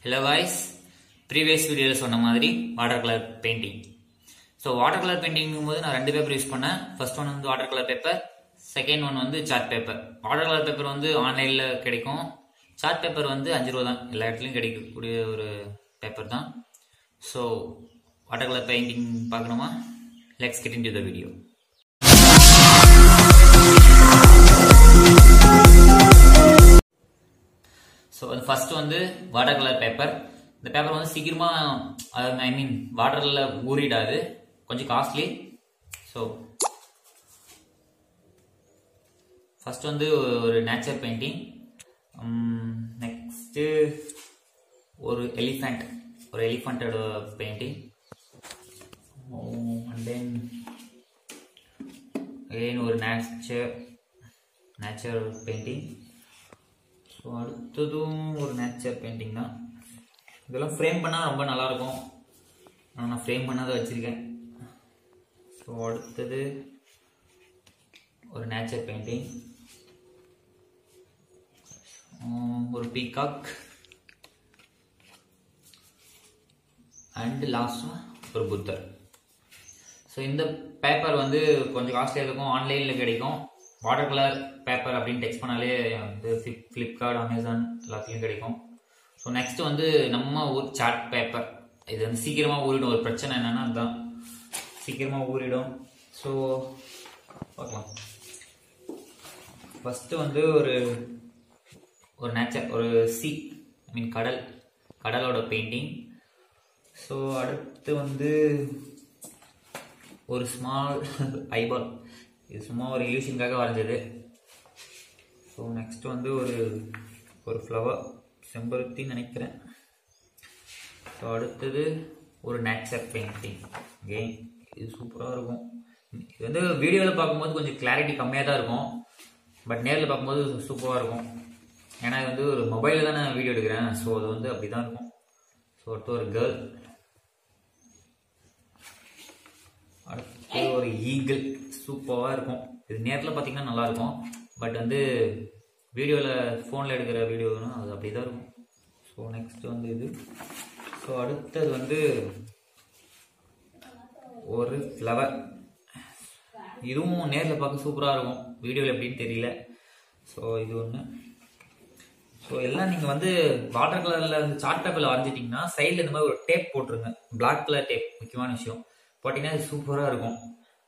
Hello guys, previous video சொன்ன மாதிரி water colour painting. So water colour painting போது நான் ரெண்டு பேப்பர் யூஸ் பண்ணேன். ஃபர்ஸ்ட் ஒன் வந்து water colour paper, second one வந்து chart paper. Water colour paper வந்து ஆன்லைனில் கிடைக்கும், சார்ட் பேப்பர் வந்து 5 ரூபா தான், எல்லா இடத்துலையும் கிடைக்கக்கூடிய ஒரு பேப்பர் தான். ஸோ வாட்டர் கலர் பெயிண்டிங் பார்க்கணுமா? Let's get into the video. So அது ஃபர்ஸ்ட் வந்து வாட்டர் கலர் பேப்பர். இந்த பேப்பர் வந்து சீக்கிரமா வாட்டர்ல ஊறிடாது, கொஞ்சம் காஸ்ட்லி. ஸோ ஃபர்ஸ்ட் வந்து ஒரு நேச்சர் பெயிண்டிங், நெக்ஸ்ட் ஒரு எலிஃபண்டோட பெயிண்டிங், அண்ட் தென் அகைன் ஒரு நேச்சர் பெயிண்டிங். ஸோ அடுத்ததும் ஒரு நேச்சர் பெயிண்டிங் தான். இதெல்லாம் ஃப்ரேம் பண்ணால் ரொம்ப நல்லாயிருக்கும், நான் ஃப்ரேம் பண்ணாத வச்சுருக்கேன். ஸோ அடுத்தது ஒரு நேச்சர் பெயிண்டிங், ஒரு பீகாக், அண்ட் லாஸ்ட்டாக ஒரு புத்தர். ஸோ இந்த பேப்பர் வந்து கொஞ்சம் காஸ்ட்லியாக இருக்கும், ஆன்லைனில் கிடைக்கும். வாட்டர் கலர் பேப்பர் அப்படின்னு டெக்ஸ்ட் பண்ணாலே வந்து ஃப்ளிப்கார்ட், அமேசான் எல்லாத்துலேயும் கிடைக்கும். ஸோ நெக்ஸ்ட் வந்து நம்ம ஒரு சார்ட் பேப்பர். இது வந்து சீக்கிரமாக ஊறிடும். ஒரு பிரச்சனை என்னன்னா அதுதான், சீக்கிரமாக ஊறிடும். ஸோ பார்க்கலாம். ஃபஸ்ட்டு வந்து ஒரு நேச்சர், ஒரு கடலோட பெயிண்டிங். ஸோ அடுத்து வந்து ஒரு ஸ்மால் ஐபால், இது சும்மா ஒரு இல்யூஷனுக்காக வரைஞ்சது. ஸோ நெக்ஸ்ட் வந்து ஒரு ஃப்ளவர், செம்பருத்தின்னு நினைக்கிறேன். ஸோ அடுத்தது ஒரு நேச்சர் பெயிண்டிங். அகெயின் இது சூப்பராக இருக்கும். இது வந்து வீடியோவில் பார்க்கும்போது கொஞ்சம் கிளாரிட்டி கம்மியாக தான் இருக்கும், பட் நேரில் பார்க்கும்போது சூப்பராக இருக்கும். ஏன்னா இது வந்து ஒரு மொபைலில் தான் நான் வீடியோ எடுக்கிறேன், ஸோ அது வந்து அப்படி தான் இருக்கும். ஸோ அடுத்து ஒரு கேர்ள், அடுத்து ஒரு ஈகிள், சூப்பராக இருக்கும். இது நேரில் பார்த்தீங்கன்னா நல்லாயிருக்கும், பட் வந்து வீடியோவில் ஃபோனில் எடுக்கிற வீடியோனா அது அப்படி தான் இருக்கும். ஸோ நெக்ஸ்ட் வந்து இது. ஸோ அடுத்தது வந்து ஒரு ஃப்ளவர். இதுவும் நேரில் பார்க்க சூப்பராக இருக்கும், வீடியோவில் எப்படின்னு தெரியல. ஸோ இது ஒன்று. ஸோ எல்லாம் நீங்கள் வந்து வாட்டர் கலரில் வந்து சார்ட் பேப்பரில் வரைஞ்சிட்டிங்கன்னா சைடில் இந்த மாதிரி ஒரு டேப் போட்டுருங்க, பிளாக் கலர் டேப். முக்கியமான விஷயம் போட்டிங்கன்னா அது சூப்பராக இருக்கும்.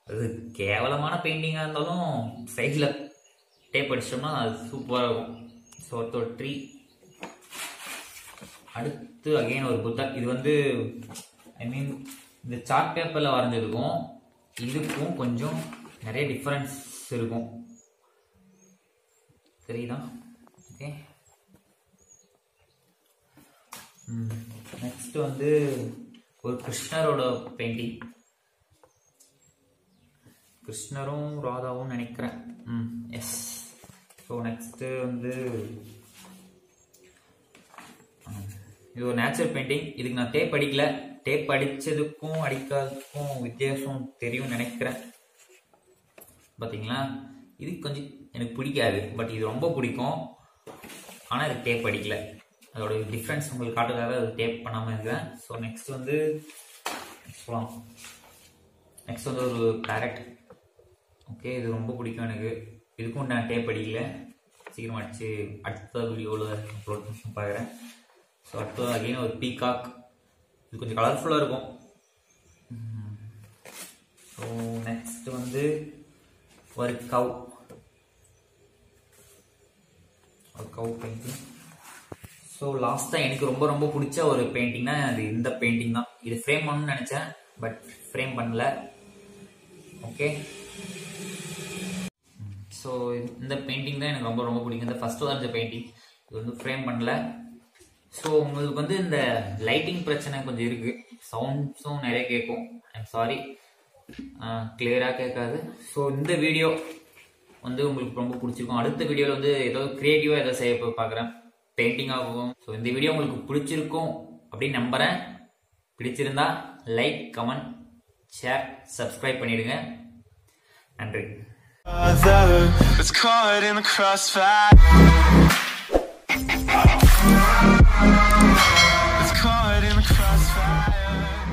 அது கேவலமான பெயிண்டிங்காக இருந்தாலும் சைடில் டேப் அடிச்சிட்டோம்னா அது சூப்பராக இருக்கும். ஸோ ஒரு ட்ரீ. அடுத்து அகெயின் ஒரு புத்தர். இது வந்து இந்த சார்ட் பேப்பரில் வரைஞ்சதுக்கும் இதுக்கும் கொஞ்சம் நிறைய டிஃபரன்ஸ் இருக்கும், சரிதான்? ஓகே. நெக்ஸ்ட் வந்து ஒரு கிருஷ்ணரோட பெயிண்டிங், கிருஷ்ணரும் ராதாவும் நினைக்கிறேன். எஸ். ஸோ நெக்ஸ்ட்டு வந்து இது ஒரு நேச்சர் பெயிண்டிங். இதுக்கு நான் டேப் அடிக்கல, டேப் அடித்ததுக்கும் அடிக்காததுக்கும் வித்தியாசம் தெரியும் நினைக்கிறேன். பார்த்தீங்களா, இது கொஞ்சம் எனக்கு பிடிக்காது, பட் இது ரொம்ப பிடிக்கும். ஆனால் இது டேப் அடிக்கல, அதோட டிஃப்ரென்ஸ் உங்களுக்கு காட்டுறதுக்காக அது டேப் பண்ணாமல் இருக்கேன். ஸோ நெக்ஸ்ட் வந்து சொல்லலாம். நெக்ஸ்ட் வந்து ஒரு பேரட். ஓகே, இது ரொம்ப பிடிக்கும் எனக்கு. இதுக்கும் நான் டேப் அடிக்கல, சீக்கிரம் அடித்து அடுத்த வீடியோவில் அப்லோட் பண்ணி பார்க்குறேன். ஸோ அடுத்தது அகைன் ஒரு பீகாக். இது கொஞ்சம் கலர்ஃபுல்லாக இருக்கும். ஸோ நெக்ஸ்ட் வந்து ஒரு கவ் பெயிண்டிங். ஸோ லாஸ்ட்டாக எனக்கு ரொம்ப ரொம்ப பிடிச்ச ஒரு பெயிண்டிங்னா அது இந்த பெயிண்டிங் தான். இது ஃப்ரேம் பண்ணணும்னு நினச்சேன், பட் ஃப்ரேம் பண்ணல. ஓகே. ஸோ இந்த பெயிண்டிங் தான் எனக்கு ரொம்ப ரொம்ப பிடிக்கும். இந்த ஃபர்ஸ்ட் வரைஞ்ச பெயிண்டிங், இது வந்து ஃப்ரேம் பண்ணல. ஸோ உங்களுக்கு வந்து இந்த லைட்டிங் பிரச்சனை கொஞ்சம் இருக்குது, சவுண்ட்ஸும் நிறைய கேட்கும். ஐம் சாரி, கிளியராக கேட்காது. ஸோ இந்த வீடியோ வந்து உங்களுக்கு ரொம்ப பிடிச்சிருக்கும். அடுத்த வீடியோவில் வந்து ஏதோ க்ரியேட்டிவாக ஏதோ செய்ய பார்க்குறேன், பெயிண்டிங் ஆகும். ஸோ இந்த வீடியோ உங்களுக்கு பிடிச்சிருக்கும் அப்படின்னு நம்புகிறேன். பிடிச்சிருந்தா லைக், கமெண்ட், ஷேர், சப்ஸ்கிரைப் பண்ணிடுங்க. நன்றி. It's caught in the crossfire. crossfire.